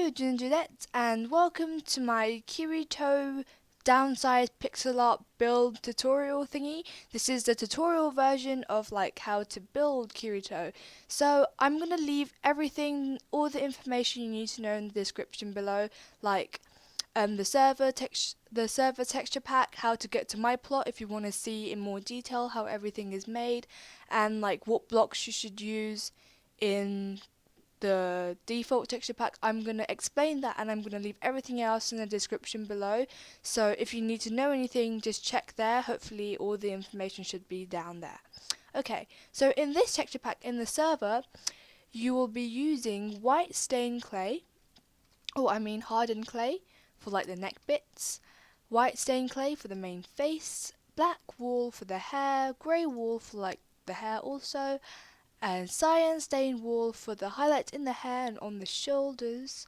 Hello Gingerette and welcome to my Kirito downsized pixel art build tutorial thingy. This is the tutorial version of like how to build Kirito. So I'm gonna leave everything, all the information you need to know in the description below, like the server texture pack, how to get to my plot if you want to see in more detail how everything is made, and like what blocks you should use in the default texture pack. I'm going to explain that, and I'm going to leave everything else in the description below, so if you need to know anything, just check there. Hopefully all the information should be down there. Okay, so in this texture pack in the server, you will be using white stained clay, hardened clay for like the neck bits, white stained clay for the main face, black wool for the hair, grey wool for like the hair also, and cyan stained wool for the highlights in the hair and on the shoulders,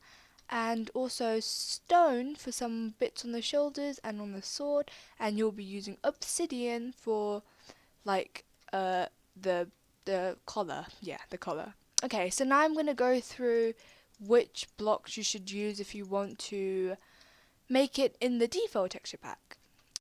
and also stone for some bits on the shoulders and on the sword. And you'll be using obsidian for like the collar, the collar. Okay, so now I'm going to go through which blocks you should use if you want to make it in the default texture pack.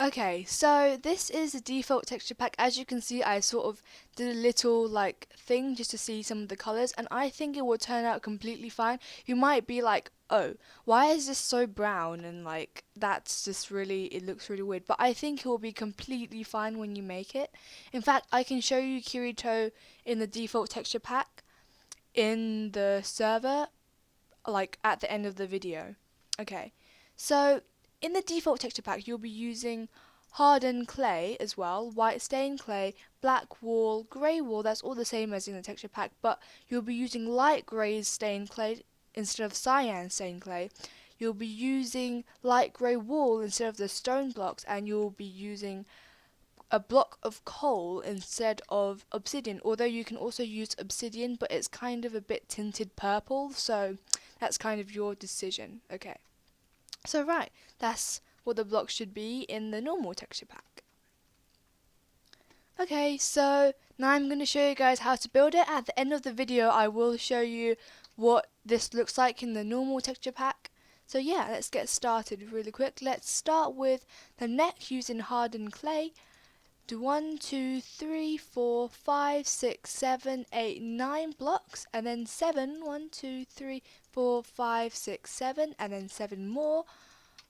Okay, so this is the default texture pack. As you can see, I sort of did a little like thing just to see some of the colors, and I think it will turn out completely fine. You might be like, oh, why is this so brown, and like that's just really, it looks really weird, but I think it will be completely fine when you make it. In fact, I can show you Kirito in the default texture pack in the server like at the end of the video. Okay, so in the default texture pack you'll be using hardened clay as well, white stained clay, black wool, grey wool. That's all the same as in the texture pack, but you'll be using light grey stained clay instead of cyan stained clay. You'll be using light grey wool instead of the stone blocks, and you'll be using a block of coal instead of obsidian, although you can also use obsidian, but it's kind of a bit tinted purple, so that's kind of your decision. Okay, so right, that's what the blocks should be in the normal texture pack. Okay, so now I'm going to show you guys how to build it. At the end of the video I will show you what this looks like in the normal texture pack. So yeah, let's get started really quick. Let's start with the neck using hardened clay. Do 1, 2, 3, 4, 5, 6, 7, 8, 9 blocks, and then 7, 1, 2, 3, 4, 5, 6, 7, and then 7 more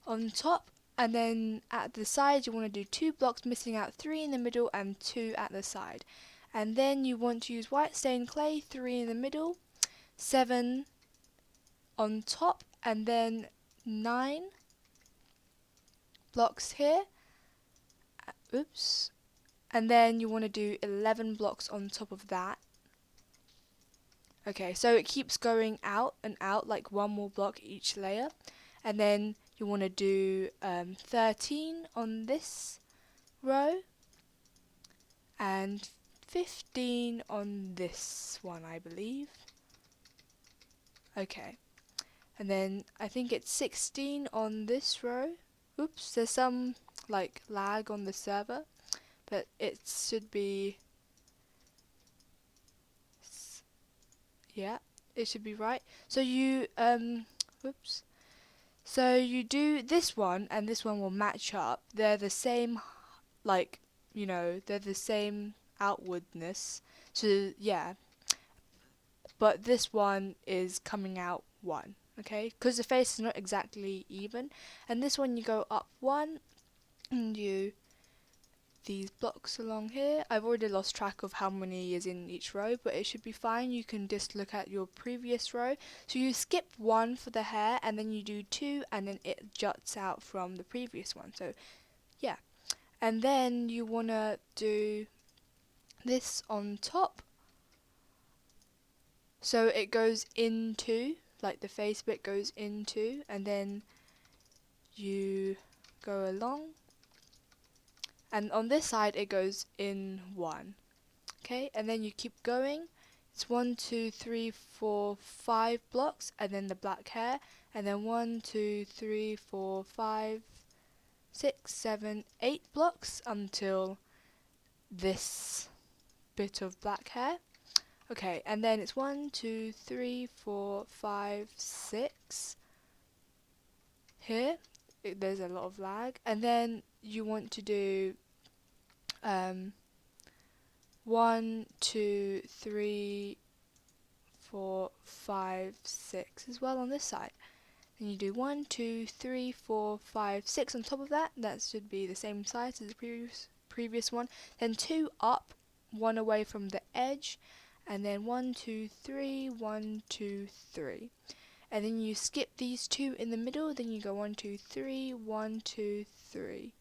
on top. And then at the side you want to do 2 blocks, missing out 3 in the middle and 2 at the side. And then you want to use white stained clay, 3 in the middle, 7 on top, and then 9 blocks here. Oops. And then you want to do 11 blocks on top of that. Okay, so it keeps going out and out, like one more block each layer. And then you want to do 13 on this row and 15 on this one, I believe. Okay, and then I think it's 16 on this row. Oops, there's some like lag on the server, but it should be, yeah, it should be right. So you whoops, so you do this one and this one will match up. They're the same, like, you know, they're the same outwardness, so yeah, but this one is coming out 1, okay, because the face is not exactly even. And this one you go up 1 and you these blocks along here. I've already lost track of how many is in each row, but it should be fine. You can just look at your previous row. So you skip 1 for the hair, and then you do 2, and then it juts out from the previous one. So yeah, and then you want to do this on top, so it goes into, like the face bit goes into, and then you go along, and on this side it goes in 1. Okay, and then you keep going. It's 1, 2, 3, 4, 5 blocks, and then the black hair, and then 1, 2, 3, 4, 5, 6, 7, 8 blocks until this bit of black hair. Okay, and then it's 1, 2, 3, 4, 5, 6 here, there's a lot of lag, and then you want to do 1, 2, 3, 4, 5, 6 as well on this side. Then you do 1, 2, 3, 4, 5, 6 on top of that. That should be the same size as the previous one. Then 2 up, 1 away from the edge, and then 1, 2, 3, 1, 2, 3. And then you skip these 2 in the middle, then you go 1, 2, 3, 1, 2, 3.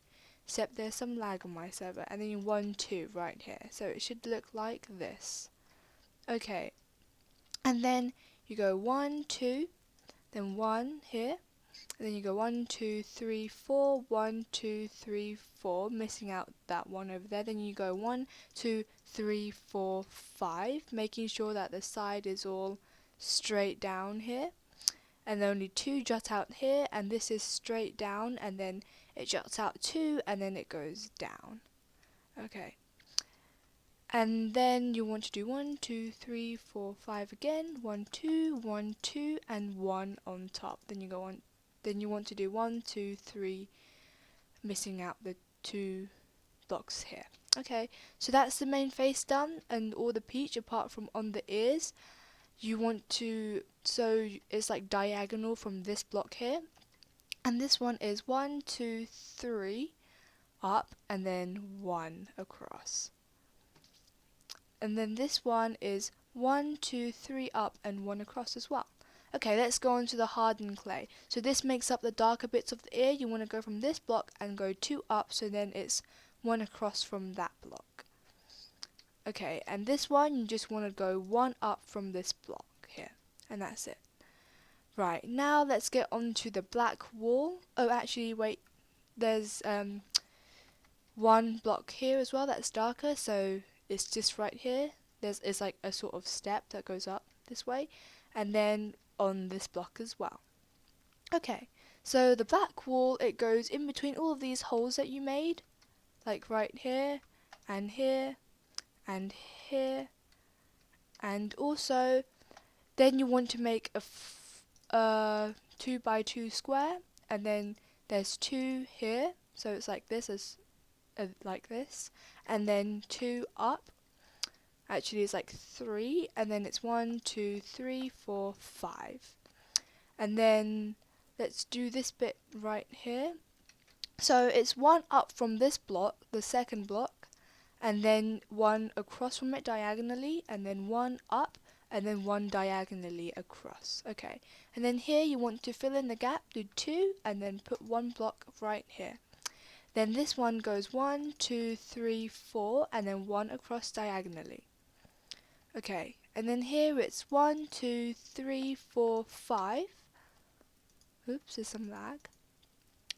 Except there's some lag on my server, and then you 1, 2 right here. So it should look like this. Okay, and then you go 1, 2, then 1 here, and then you go 1, 2, 3, 4, 1, 2, 3, 4, missing out that one over there. Then you go 1, 2, 3, 4, 5, making sure that the side is all straight down here. And then only 2 jut out here, and this is straight down, and then it juts out 2, and then it goes down. Okay. And then you want to do 1, 2, 3, 4, 5 again, 1, 2, 1, 2, and 1 on top. Then you go on. Then you want to do 1, 2, 3, missing out the 2 blocks here. Okay, so that's the main face done, and all the peach apart from on the ears. You want to, so it's like diagonal from this block here, and this one is 1, 2, 3 up, and then 1 across. And then this one is 1, 2, 3 up, and 1 across as well. Okay, let's go on to the hardened clay. So this makes up the darker bits of the ear. You want to go from this block and go 2 up, so then it's 1 across from that block. Okay, and this one you just want to go 1 up from this block here, and that's it. Right, now let's get on to the black wall. Oh, actually, wait, there's 1 block here as well that's darker, so it's just right here. It's like a sort of step that goes up this way, and then on this block as well. Okay, so the black wall, it goes in between all of these holes that you made, like right here, and here, and here, and also then you want to make a 2 by 2 square, and then there's 2 here, so it's like this, like this, and then 2 up. Actually it's like 3, and then it's 1, 2, 3, 4, 5. And then let's do this bit right here. So it's 1 up from this block, the second block, and then 1 across from it diagonally, and then 1 up, and then 1 diagonally across. Okay, and then here you want to fill in the gap, do 2, and then put 1 block right here. Then this one goes 1, 2, 3, 4, and then 1 across diagonally. Okay, and then here it's 1, 2, 3, 4, 5. Oops, there's some lag.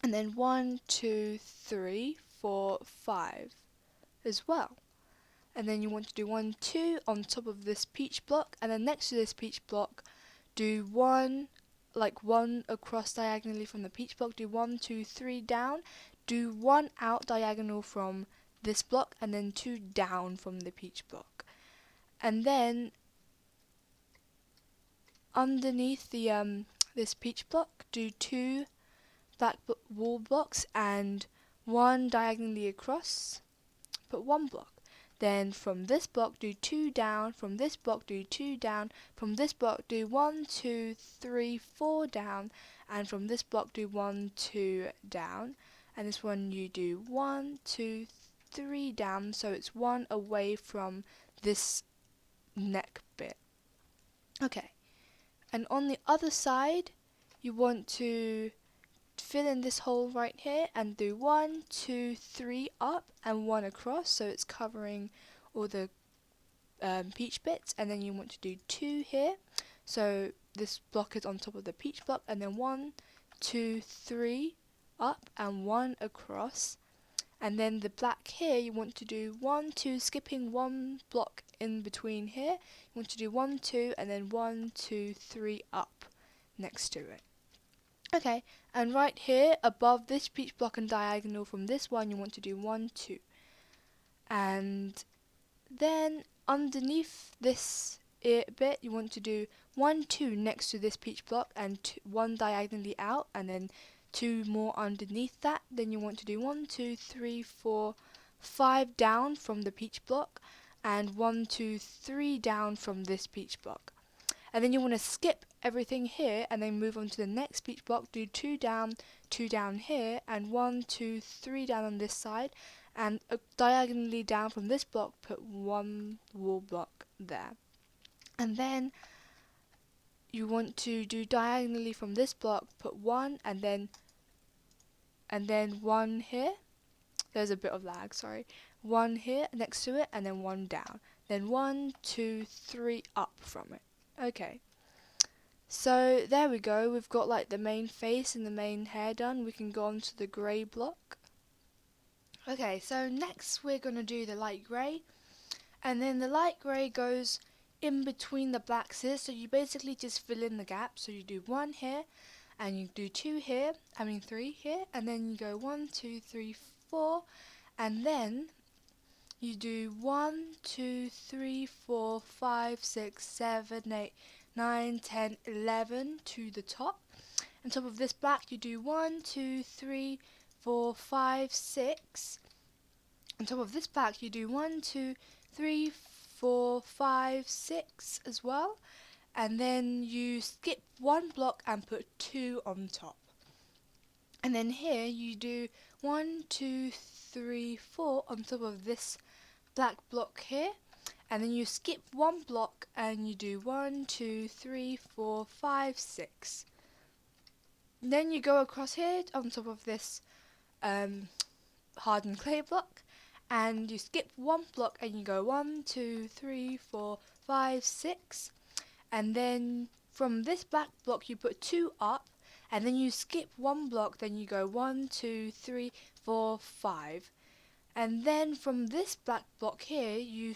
And then 1, 2, 3, 4, 5 as well. And then you want to do 1, 2 on top of this peach block, and then next to this peach block, do 1, like 1 across diagonally from the peach block, do 1, 2, 3 down, do 1 out diagonal from this block, and then 2 down from the peach block. And then underneath the this peach block, do 2 black wall blocks and 1 diagonally across, put 1 block. Then from this block do 2 down, from this block do 2 down, from this block do 1, 2, 3, 4 down, and from this block do 1, 2 down, and this one you do 1, 2, 3 down, so it's 1 away from this neck bit. Okay, and on the other side you want to fill in this hole right here and do 1, 2, 3 up and 1 across, so it's covering all the peach bits, and then you want to do 2 here, so this block is on top of the peach block, and then 1, 2, 3 up and 1 across, and then the black here you want to do 1, 2, skipping 1 block in between here, you want to do 1, 2 and then 1, 2, 3 up next to it. Okay, and right here above this peach block and diagonal from this one you want to do 1, 2, and then underneath this bit you want to do 1, 2 next to this peach block and 1 diagonally out, and then 2 more underneath that. Then you want to do 1, 2, 3, 4, 5 down from the peach block, and 1, 2, 3 down from this peach block. And then you want to skip everything here and then move on to the next peach block, do 2 down here, and 1, 2, 3 down on this side, and diagonally down from this block put 1 wall block there. And then you want to do diagonally from this block, put 1, and then 1 here. There's a bit of lag, sorry. 1 here next to it, and then 1 down. Then 1, 2, 3 up from it. Okay. So there we go. We've got like the main face and the main hair done. We can go on to the grey block. Okay, so next we're going to do the light grey. And then the light grey goes in between the blacks here. So you basically just fill in the gap. So you do 1 here, and you do 2 here, 3 here, and then you go 1, 2, 3, 4, and then you do 1, 2, 3, 4, 5, 6, 7, 8, 9, 10, 11 to the top. On top of this black you do 1, 2, 3, 4, 5, 6. On top of this black you do 1, 2, 3, 4, 5, 6 as well. And then you skip 1 block and put 2 on top. And then here you do 1, 2, 3, 4 on top of this black block here. And then you skip 1 block and you do 1, 2, 3, 4, 5, 6. Then you go across here on top of this hardened clay block, and you skip 1 block and you go 1, 2, 3, 4, 5, 6. And then from this black block you put 2 up, and then you skip 1 block, then you go 1, 2, 3, 4, 5. And then from this black block here you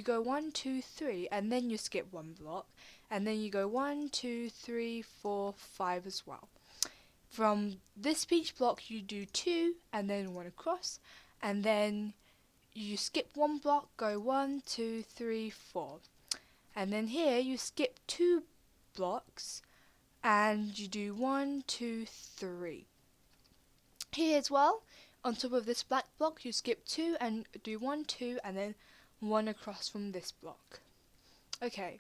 go 1, 2, 3, and then you skip 1 block, and then you go 1, 2, 3, 4, 5 as well. From this peach block you do 2 and then 1 across, and then you skip 1 block, go 1, 2, 3, 4. And then here you skip 2 blocks and you do 1, 2, 3. Here as well, on top of this black block you skip 2 and do 1, 2, and then 1 across from this block. Okay,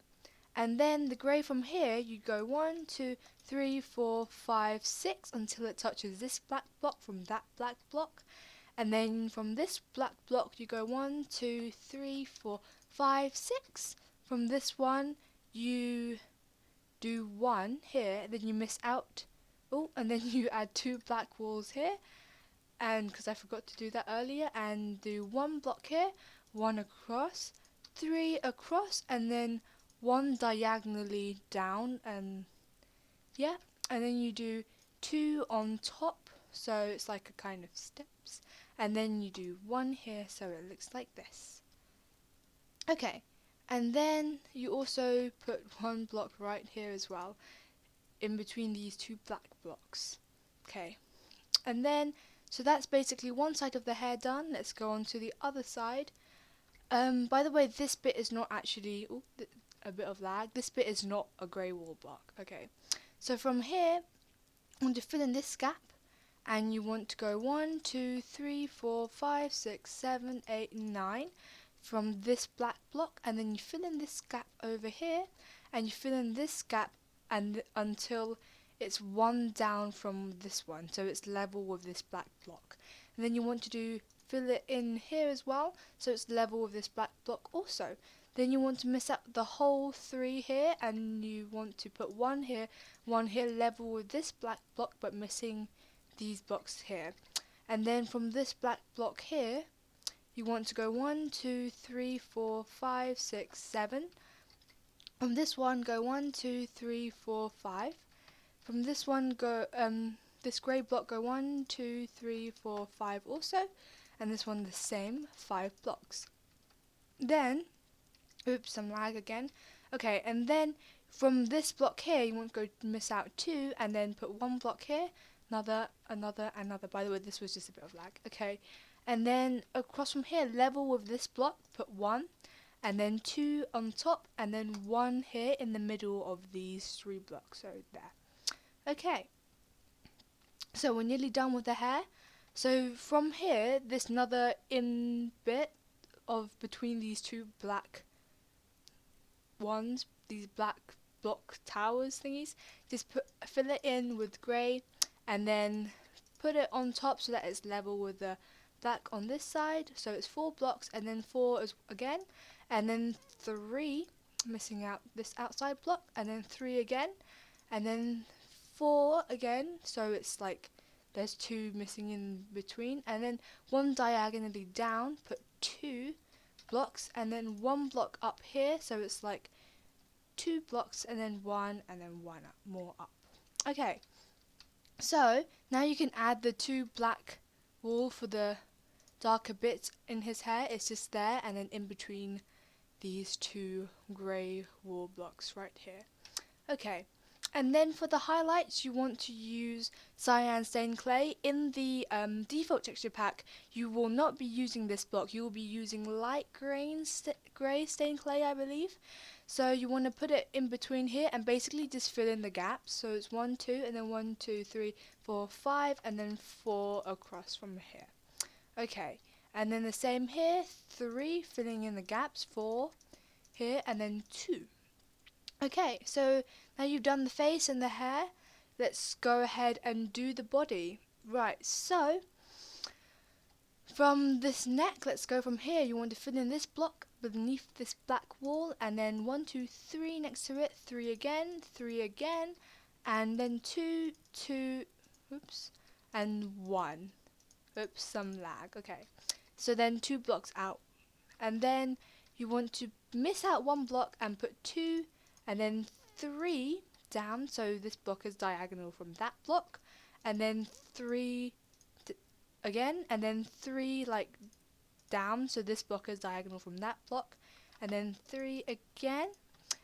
and then the grey from here you go 1, 2, 3, 4, 5, 6 until it touches this black block from that black block. And then from this black block you go 1, 2, 3, 4, 5, 6. From this one you do 1 here, then you miss out. Oh, and then you add 2 black walls here, and because I forgot to do that earlier, and do 1 block here, 1 across, 3 across, and then 1 diagonally down, and yeah, and then you do 2 on top, so it's like a kind of steps, and then you do 1 here, so it looks like this. Okay, and then you also put 1 block right here as well, in between these 2 black blocks. Okay, and then so that's basically one side of the hair done. Let's go on to the other side. By the way, this bit is not actually a bit of lag. This bit is not a grey wall block. Okay, so from here I want to fill in this gap, and you want to go 1, 2, 3, 4, 5, 6, 7, 8, 9 from this black block, and then you fill in this gap over here, and you fill in this gap and until it's 1 down from this one, so it's level with this black block. And then you want to fill it in here as well, so it's level with this black block also. Then you want to miss out the whole 3 here, and you want to put 1 here, 1 here, level with this black block, but missing these blocks here. And then from this black block here, you want to go 1, 2, 3, 4, 5, 6, 7. From this one, go 1, 2, 3, 4, 5. From this one, go this grey block, go 1, 2, 3, 4, 5 also, and this one the same, 5 blocks. Then, oops, some lag again. Okay, and then from this block here, you want to go miss out 2, and then put 1 block here, another. By the way, this was just a bit of lag. Okay, and then across from here, level with this block, put 1, and then 2 on top, and then 1 here in the middle of these 3 blocks, so there. Okay, So we're nearly done with the hair. So from here, this another in bit of between these two black ones, these black block towers thingies, just fill it in with grey, and then put it on top so that it's level with the black on this side. So it's 4 blocks, and then 4 again, and then 3, missing out this outside block, and then 3 again, and then 4 again. So it's like there's 2 missing in between, and then 1 diagonally down, put 2 blocks, and then 1 block up here, so it's like 2 blocks, and then 1, and then 1 more up. Okay, so now you can add the 2 black wool for the darker bits in his hair. It's just there, and then in between these 2 grey wool blocks right here. Okay, and then for the highlights, you want to use Cyan stained clay. In the default texture pack, you will not be using this block. You will be using light grey stained clay, I believe. So you want to put it in between here and basically just fill in the gaps. So it's 1, 2, and then 1, 2, 3, 4, 5, and then 4 across from here. Okay, and then the same here, 3, filling in the gaps, 4 here, and then 2. Okay, so now you've done the face and the hair, let's go ahead and do the body. Right, so from this neck, let's go from here. You want to fill in this block beneath this black wall, and then 1, 2, 3 next to it, 3 again, and then 2, 2, oops, and 1. Oops, some lag. Okay, so then 2 blocks out, and then you want to miss out 1 block and put 2, and then 3 down, so this block is diagonal from that block, and then 3 again, and then 3 like down, so this block is diagonal from that block, and then 3 again,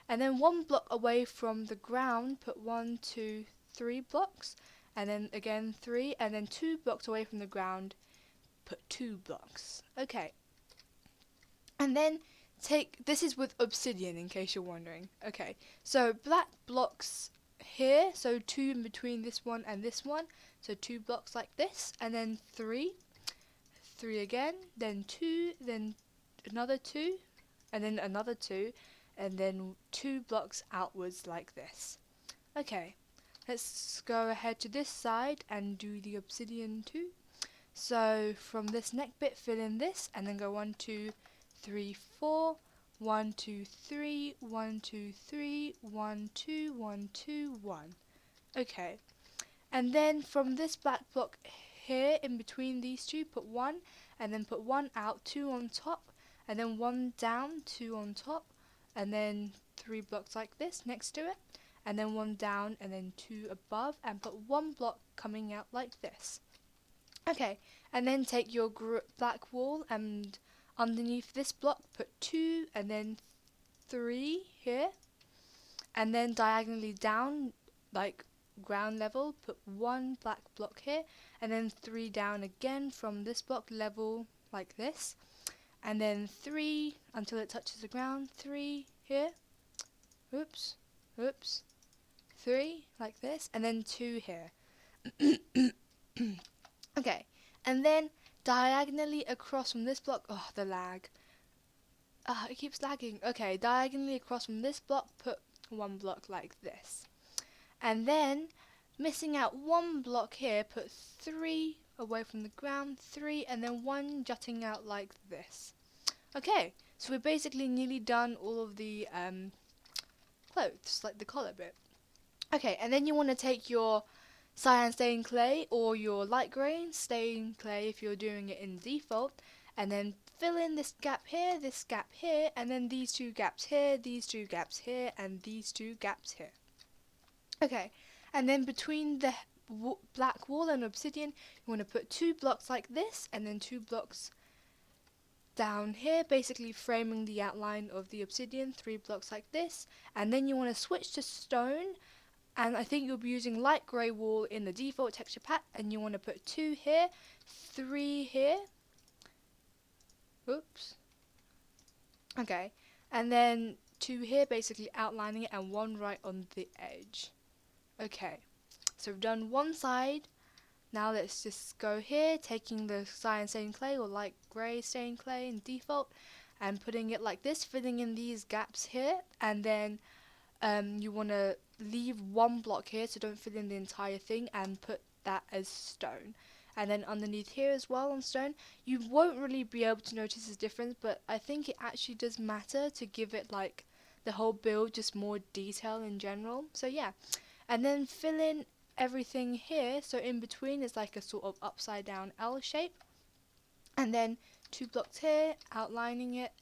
and then 1 block away from the ground, put 1, 2, 3 blocks, and then again 3, and then 2 blocks away from the ground, put 2 blocks. Okay, and then this is with Obsidian in case you're wondering. Okay, so black blocks here, so 2 in between this one and this one, so 2 blocks like this, and then 3 again, then 2, then another 2, and then another 2, and then 2 blocks outwards like this. Okay, let's go ahead to this side and do the Obsidian too. So from this neck bit, fill in this, and then go 1, 2, 3, 4, 1, 2, 3, 1, 2, 3, 1, 2, 1, 2, 1. Okay, and then from this black block here, in between these 2, put 1, and then put 1 out, 2 on top, and then 1 down, 2 on top, and then 3 blocks like this next to it, and then 1 down, and then 2 above, and put 1 block coming out like this. Okay, and then take your black wool, and underneath this block put 2, and then 3 here, and then diagonally down, like ground level, put 1 black block here, and then 3 down again from this block level like this, and then 3 until it touches the ground, 3 here, oops, 3 like this, and then 2 here. Okay, and then diagonally across from this block, oh, the lag, it keeps lagging. Okay, diagonally across from this block, put 1 block like this, and then missing out 1 block here, put 3 away from the ground, 3, and then 1 jutting out like this. Okay, so we're basically nearly done all of the clothes, like the collar bit. Okay, and then you want to take your cyan stained clay or your light grey stained clay if you're doing it in default, and then fill in this gap here, and then these 2 gaps here, these 2 gaps here, and these 2 gaps here. Okay, and then between the black wool and obsidian, you want to put 2 blocks like this, and then 2 blocks down here, basically framing the outline of the obsidian, 3 blocks like this, and then you want to switch to stone, and I think you'll be using light grey wool in the default texture pack, and you want to put 2 here, 3 here, oops, okay, and then 2 here, basically outlining it, and 1 right on the edge. Okay, so we've done one side, Now let's just go here, taking the cyan stained clay or light grey stained clay in default and putting it like this, filling in these gaps here, and then you want to leave one block here, so don't fill in the entire thing, and put that as stone. And then underneath here as well on stone, you won't really be able to notice the difference, but I think it actually does matter to give it like the whole build just more detail in general. So yeah, and then fill in everything here, so in between is like a sort of upside down L shape, and then 2 blocks here outlining it,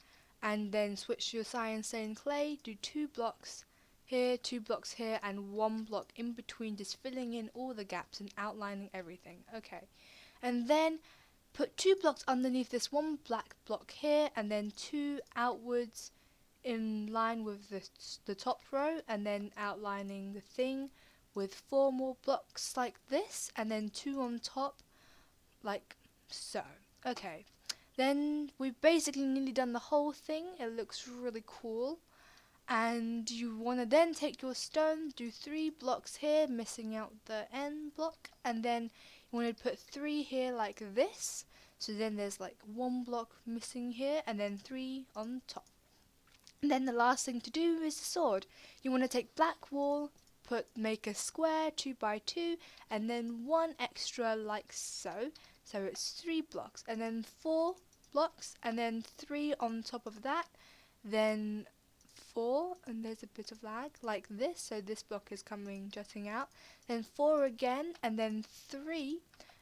and then switch to your cyan stained clay, do 2 blocks here, 2 blocks here, and 1 block in between, just filling in all the gaps and outlining everything. Okay, and then put 2 blocks underneath this 1 black block here, and then 2 outwards in line with the top row, and then outlining the thing with 4 more blocks like this, and then 2 on top like so. Okay, then we've basically nearly done the whole thing. It looks really cool. And you want to then take your stone, do 3 blocks here, missing out the end block, and then you want to put 3 here like this, so then there's like 1 block missing here, and then 3 on top. And then the last thing to do is the sword. You want to take black wool, make a square 2 by 2, and then 1 extra like so, so it's 3 blocks, and then 4 blocks, and then 3 on top of that, then 4, and there's a bit of lag like this, so this block is coming jutting out, then 4 again, and then 3,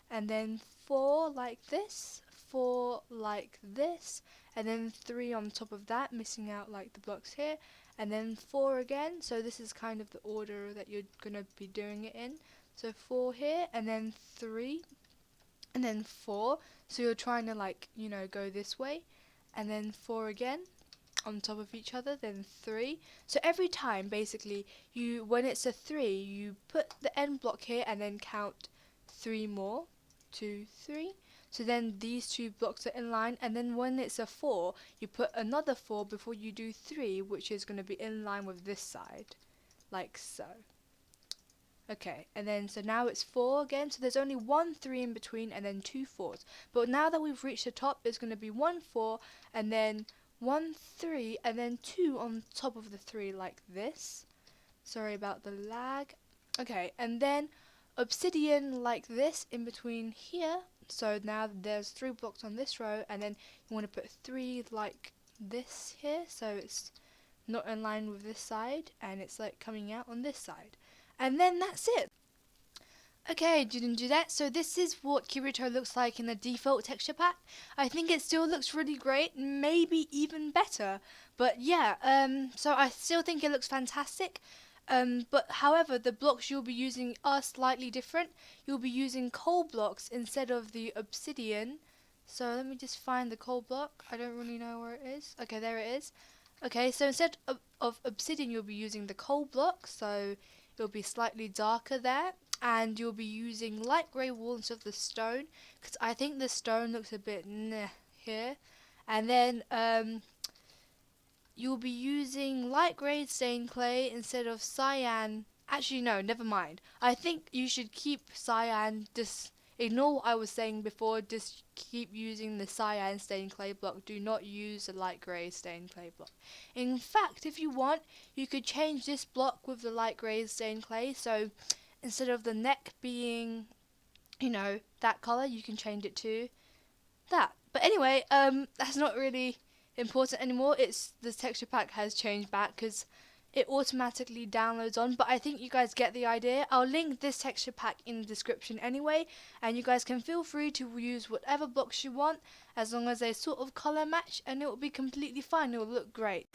and then 4 like this, 4 like this, and then 3 on top of that, missing out like the blocks here, and then 4 again, so this is kind of the order that you're gonna be doing it in, so 4 here, and then 3, and then 4, so you're trying to like, you know, go this way, and then 4 again on top of each other, then 3. So every time basically when it's a 3, you put the end block here and then count 3 more, 2, 3. So then these 2 blocks are in line, and then when it's a 4, you put another 4 before you do 3, which is going to be in line with this side, like so. Okay, and then so now it's 4 again, so there's only 1 3 in between and then 2 4s. But now that we've reached the top, it's going to be 1 4 and then 1 3 and then 2 on top of the 3 like this. Sorry about the lag. Okay, and then obsidian like this in between here. So now there's 3 blocks on this row, and then you want to put 3 like this here, so it's not in line with this side, and it's like coming out on this side. And then that's it. Okay, didn't do that. So this is what Kirito looks like in the default texture pack. I think it still looks really great, maybe even better. But yeah, so I still think it looks fantastic. But however, the blocks you'll be using are slightly different. You'll be using coal blocks instead of the obsidian. So let me just find the coal block. I don't really know where it is. Okay, there it is. Okay, so instead of obsidian, you'll be using the coal block. So it'll be slightly darker there. And you'll be using light grey wool instead of the stone, because I think the stone looks a bit meh here. And then you'll be using light grey stained clay instead of cyan. Actually no, never mind. I think you should keep cyan, just ignore what I was saying before, just keep using the cyan stained clay block. Do not use the light grey stained clay block. In fact, if you want, you could change this block with the light grey stained clay, so instead of the neck being, you know, that colour, you can change it to that. But anyway, that's not really important anymore. It's the texture pack has changed back because it automatically downloads on, but I think you guys get the idea. I'll link this texture pack in the description anyway, and you guys can feel free to use whatever blocks you want as long as they sort of colour match, and it will be completely fine. It will look great.